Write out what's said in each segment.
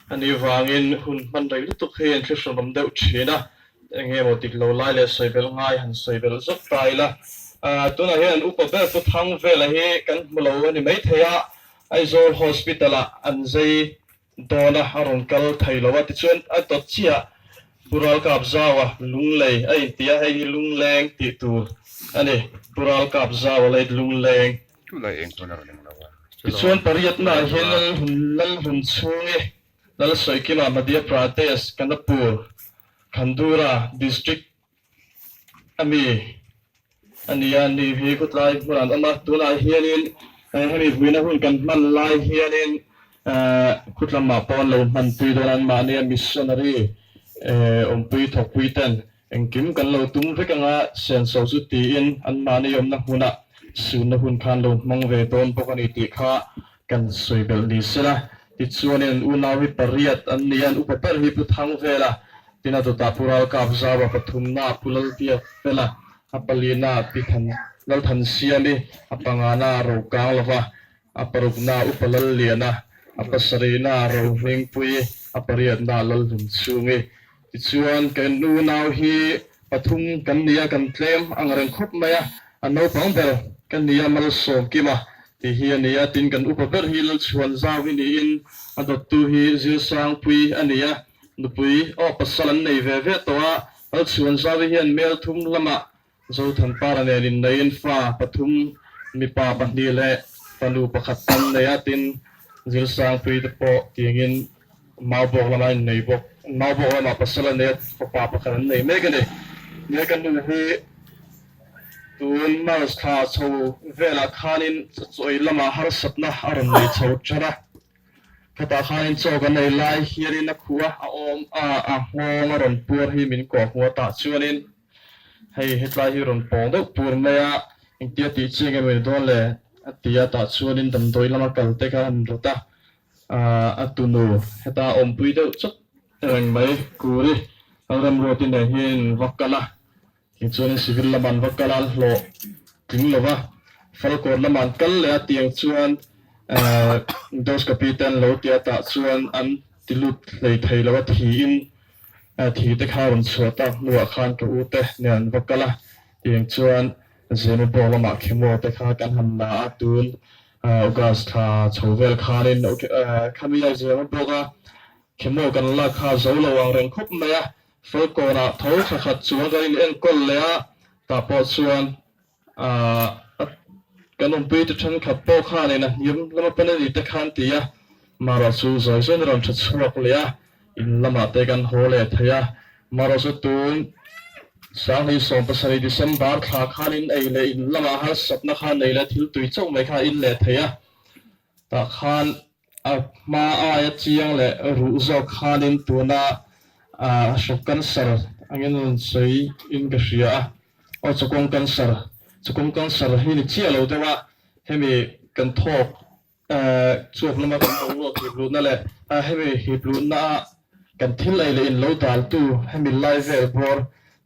อันนี้วางเงินหุ่นมันได้รู้ตุกเฮียนที่สมบัติอุชีนะเงี้ยหมดติดโลไล่เลยใส่เบลง่ายหันใส่เบลสักไกลละตัวนั้นเฮียนอุปกรณ์ตัวทั้งเวลาเฮกันมาโลวันนี้ไม่เทียไอโซลฮอสพิทอลอันใจโดนฮารอนกัลไทยละว่าที่ชวนไอตัวเชียบุรัลกับซาวะลุงเลยไอเตียให้ลุงแรงติดตัวอันนี้บุรัลกับซาวะเลยลุงแรงเลยเองคนละเรื่องแล้วว่าที่ชวนปริยัติน่าเห็นนั่นหุ่นช่วงนั่นสวยกี่มามาเดียปราเทศกันนับปูคันดูราดิสตริกอันนี้พี่กุดไลบุรันอันมาตัวน่าเฮียนินให้มีวินาหุ่นกันมันไลเฮียนินคุดลำมาปอนลงมันปีโดนันมาเนี่ยมิชชันนารีปีถกปีเต็นเอ็งกิมกันเราตุ้งเพื่อกันว่าเซนโซสุตีอินอันมาเนี่ยมนักหุ่นอ่ะสูนนักหุ่นคันลงมองเวทอนปกันอิติข้ากันสวยเบลดิสละติดส่วนอุณาวิปริยัตอันนี้อันอุปเปอร์ฮิพุทธังเวลาที่น่าจะตาปุรากับซาบปฐุมนาปุลเปียเวลาอัปลีนาปิทันลัลทันเซียมีอัปงานาโรกังลวะอัปรุกนาอุปลลเลียนะอัปสรีนาโรเฮงปุยอัปเรียนนาลลุนซูมีติดส่วนกันอุณาฮีปฐุมกันเนียกันเคลมอังเริงคบไหมอันนู้ปังเบลกันเนียมาลสมกิมาที่เฮียนี่ตินกันอุปกรณ์ฮิลชวนซาวินีอินอันตัวฮีจิลสังปุยอันนี้นุปุยปัสสลันในเวเวตัวอันชวนซาวิเฮียนเมลทุมละมาเจ้าทันปารันเอลินในอินฟ้าปฐุมมีป่าบันดีเล่ปนูประคัตตันในตินจิลสังปุยตะโปที่ยินมาบอกละมาในบอกมาบอกละมาปัสสลันเนี่ยป่าประคัตตันในเมกันเลยเมกันดูฮีตัวมาสท่าโชว์เวลาขานินสวยละมาหาสัตนะอารมณ์ในโชว์ชนะขณะขานินโชว์กันในไล่เฮียรินักหัวหัวอารมณ์ปวดให้มินก่อหัวตาชวนินให้เฮ็ดไล่ฮิรอนปองดอกปวดเมียอิงเตียตีเชิงกันไปโดนเลยเตียตาชวนินดำตัวละมากัลเตกันรถตุนูเฮตาอมปุยเดจุดเองไหมกูริอารมณ์รถที่ไหนเห็นวักกันละที่ชวนสิวิลละมันวักกะลาโลถึงหรือว่าฟัลโกนละมันกัลเลยเตียงชวนดอสกับปีเตนโลเตียตาชวนอันติลุดเลยไทยแล้วว่าทีอินทีตะข้าวมันสวดตั้งนัวขานกับอุเตเนี่ยวักกะลาเตียงชวนเซนบอกละมาเขมโมตะข้ากันหันหน้าตูนโอกาสท่าโชว์เวลคานินขามีอะไรเซนบอกว่าเขมโมกันละข้าโซระวังเร่งคบไหมฟัลโกนะท้องขัดชวนกันเองก็เลยตาปอดชวนกันอมปีจะฉันขับโป้ข้าเนี่ยนะยืมแล้วมาเป็นอะไรแต่ขันตีมาเราสู้สอยส่วนเราชัดชวกเลยอินละมาเตกันโหเลยเทียมาเราสู้ตูนสางที่ส่งภาษาดิเซมบาร์ขาข้านินไอเลยอินละมาหาสับนักขันไอเลยทิลตุยจ้องไม่ข้าอินเลยเทียตาขันมาอายเจียงเลยรู้จักขันินตัวน่ะชกกันสารอันนี้ใช้อินกษีอ่ะชกกันสารให้นี่เชี่ยเราแต่ว่าให้มีกันทอกจวบลงมากันตรงโลกฮิบรูนั่นแหละให้มีฮิบรูน่ะกันทิ้งเลยเลยอินโลดาลตู้ให้มีไลฟ์เวลบอร์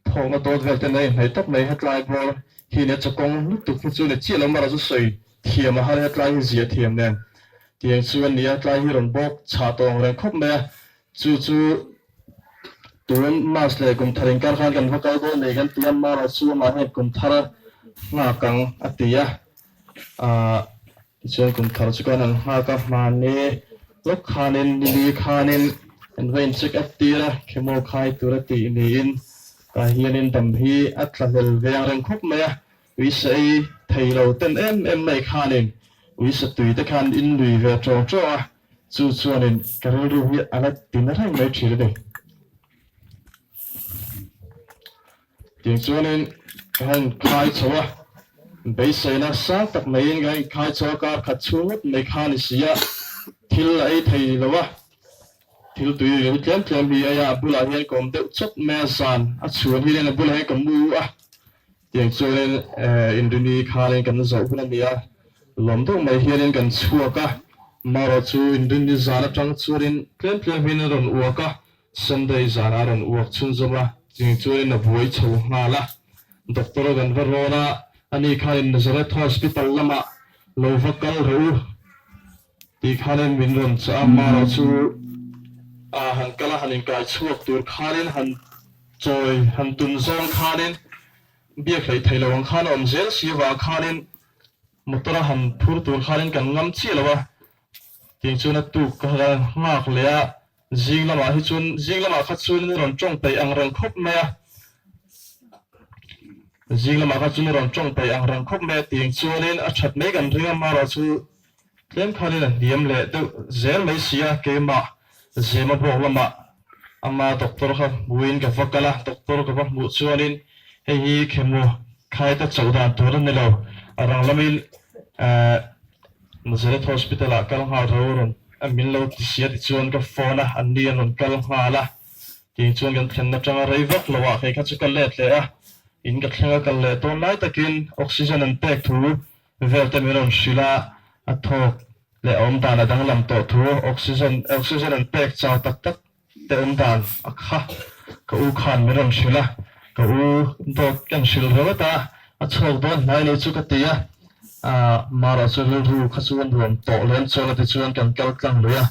ทองมาตัวเวลเต็มเลยให้ตับเลยให้ไลฟ์บอร์ที่เนี่ยชกงลุกตุกฟิจูเนี่ยเชี่ยเรามาเราจะใส่เทียมมาให้ไลฟ์เสียเทียมเนี่ยที่ยังส่วนนี้ไลฟ์ฮิรอนบอกชาตองแรงครบไหมจู่ตัวมาสเลยกุมทาริงการขันกันพวกเขาโดนเลยกันเตรียมมาเราสู้มาให้กุมทาร์งากังอติยะส่วนกุมทาร์สุกันนั้นงากังมาเนลูกขานินดีขานินอันเวนชิกอติระเขโมขายตุรตินินกาฮีนินดัมฮีอัตลาเวลเวียงเริงคบไหมวิสัยไทยเราเต้นไม่ขานินวิสัยตุยตะขันอินลุยเวทโจโจ้จู่ส่วนนินการรู้วิอะไรตินอะไรไม่ชีเลยที่ส่วนนี้การขายชัวเบสเนะสังตักไม่ยังการขายชัวการขัดชัวไม่ขานิสิยะทิลไอไทยละวะทิลตุยอยู่เต็มมีอายาบุลาเฮนกอมเด็กชุดแม่สันอัดชัวที่เรียนบุลาเฮนกอมมูที่ส่วนนี้อินโดนีขาเล่นกันจะอุปนันเดียลมต้องไม่เฮียนกันชัวกะมาราชูอินโดนีเซียจังชัวรินเต็มมีนรอนอวกะสันเดย์จานารอนอวกชุนจมาจึงช่วยนับไว้โชว์งาละด็อกเตอร์กันวรนาอันนี้ข้าอินนัสเรตฮอสพิทอลละมาโลฟักกัลรู้ที่ข้าอินวินรันจะมาราชู han kala hanin kai chuak tur khanin han choi han tun zong khanin bia khlei theilawang khan om zel siwa khanin motora han phur tur khanin kan ngam chi lawa ting chuna tu ka ngak lea jinglama hi chun jinglama kha chun ron chong pei ang rang khop me jinglama kha chun ron chong pei ang rang khop me ting chunin a that me kan ringa mara chu tlem khanin an diam le tu zel mai sia ke ma zema boklama ama doctor kha buin ka fakala doctor ka mu chuanin hei khemu khai ta chauda tur ne lo arang lamin Nazareth Hospital a kal nga ron amin lo ti sia ti chuan ka phone a an ni an kal nga la ti chuan kan thlen na tanga rei vak lawa khai kha chu kal let le a in ka thlenga kal le ton lai takin oxygen an pek thu vel te miron shila a thok le om dan a dang lam to thu oxygen an pek cha tak tak te om dan a kha ka u khan miron shila ka u to kan shil ro ta a chok don nai le chu ka tia mara chu ru khachuan rom to len chuan ti chuan kan kal tlang loya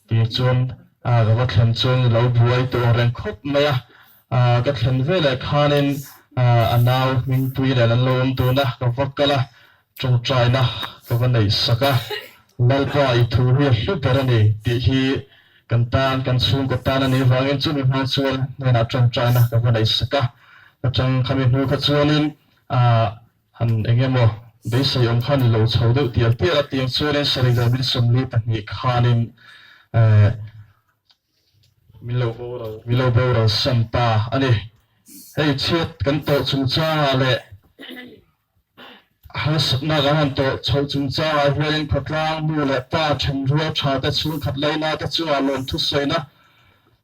ti chuan ga thlen chuan lo buai to ren khop maya ka thlen vele khanin anaw min pui le lan lom tu na ka vakala chung trai na ka vanai saka lalpa I thu hi hlu perani ti hi kan tan kan chung ko tan ani wangin chu mi hang chuan na chung trai na ka vanai saka ka chung khami hu kha chuanin han engemo bây giờ ông khan lâu chầu đâu tiền tiền là tiền xưa đến sau này mình sống đi tận nghỉ khanin mình lâu bao rồi xem ta anh ấy hay chết cần tổ chúng ta lệ hắn sắp na cái hắn tổ chầu chúng ta hiện phát lang mua lệ ta chân rùa cha ta xuống khát lấy na ta xuống alon thu soi na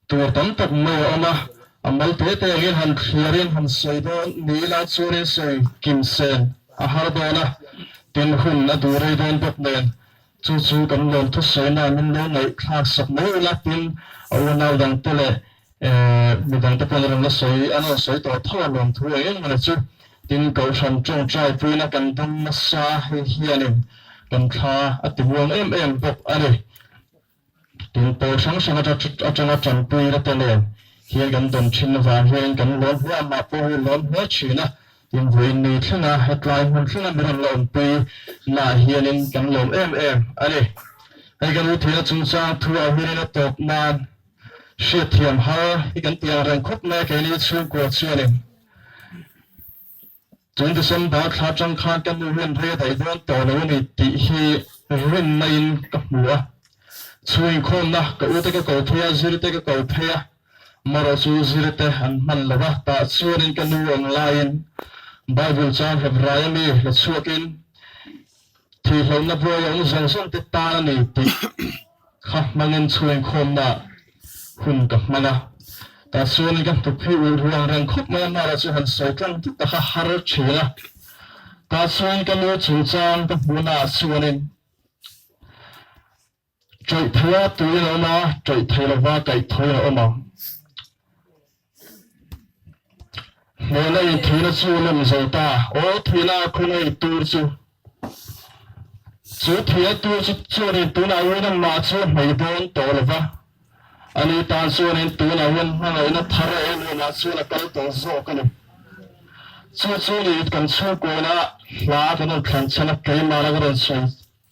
tuổi tắm tập mơ mà amal thế thế hiện hắn khiêrin hắn soi đó ní la xuống đến soi kim sen har dona tin hun na durai don bot nen chu chu kan lon thu soi na min lo nei khak sak mai la tin awana dang tele mi dang te pala la soi ano soi to thaw lom thu eng na chu tin ko san chong chai pui na kan dum na sa hi hianin kan kha atiwang em bok ani tin to sang sang a chan pui la tele hian kan don chin wa hian kan lon hua ma po lon hua china in vui ni thana headline hun thana miran lom pe na hianin kan lom em ani ai kan u thia chung cha thua hian na top man she thiam ha I kan tia rang khop na ke ni chung ko chuanin chung de som da kha chang khan kan nu hian re dai don to lo ni ti hi rin na in ka hua chuin khom na ka u te ka ko thia zir te ka ko thia maro chu zir te han man lawa ta chuanin kan nu online Bible chan Hebraian mi la chuakin thi hlom na bo yang zong song te ta ni ti kha mangin chuin khom na hun ka mana ta chuan kan tu phi u ruang rang khop ma na la chu han soi tlang ti ta kha har chila ta chuan kan lu chu chan ta buna chuanin choi thua tu lo ma choi thela wa kai thoi lo ma Nên là thứ nó chú làm dầu ta, ô thứ là không ai tu chú. Chú thứ chú nên tu nào vậy mà chú mấy bốn tổ là va. Anh ấy ta chú nên tu nào vậy mà nó thà ra mà chú là cái tổ số cái này. Chú này cần chú cô na lá cái nó khăn chân cái mà nó còn chú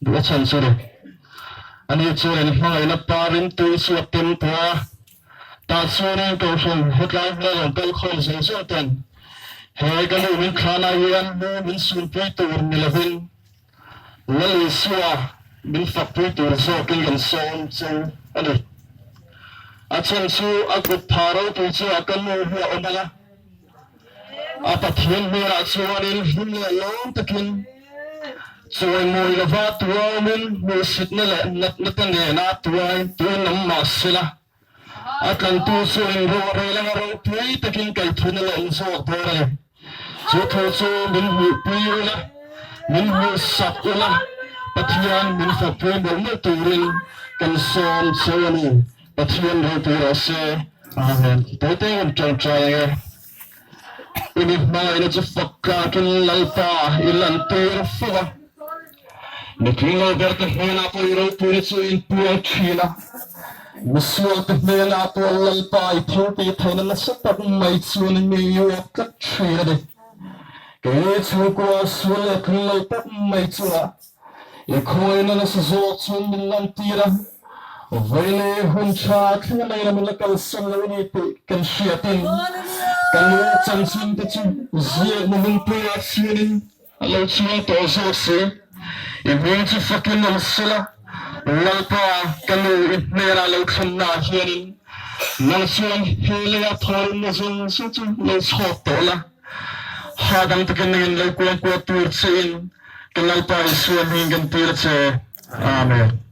đuổi chân chú này. Anh ấy chú nên mà nó ba bên tu chú tìm ta. Ta chú nên cầu xin hết lại là làm câu không dễ dàng tiền. Hãy cái lúc mình khá là yên, mình xuống bối tù mình là vinh. Nó lì xua, mình phạt bối tù là do kinh gần sông châu. Anh ấy. Chân chú, cụt thả rau tù chú, cần mù hùa ổn đăng. Ta thiên mê là chú, nên hình là lông ta kinh. Chú anh mùi là vá tù áo mình, mùi xịt nè lẹ nát tân nè nát tù anh, tù anh nắm mà xì là. Lần tu chú anh rô rê lăng rô tùy ta kinh cây thú nè lẹ nô tù rê. Chú thô chú mình hữu bùi ưu là, mình hữu sạc ưu là, bát hiên mình phạt bùi bố mơ tù rinh, cần xôn châu nì, bát hiên rô bùi rô xê. Amen. Tới tế ngân tròn trai nghe. Ini mai na chú phật ca kinh lal pa, ilan tùy rô phô. Nực ngô bẹt hên á bùi rô bùi chú in bùi chi là. musual te mena to lalpa I thiu te thaina na satak mai chuan mi yu tlak thina de ke chu ko sul thul tak mai chua e khoina na so chun min lam tira vele hun cha thina na min la kal san lo ni te kan shiatin kan chan chin te chu zia mun pe asinin alo chu to so se e mun chu fucking sila lalpa kanu itnera lo khanna hianin nang suang helea thor na zung su chu lo chok tola hadang takanin lo kuang ko tur chain kan lalpa suan hinggan tir che amen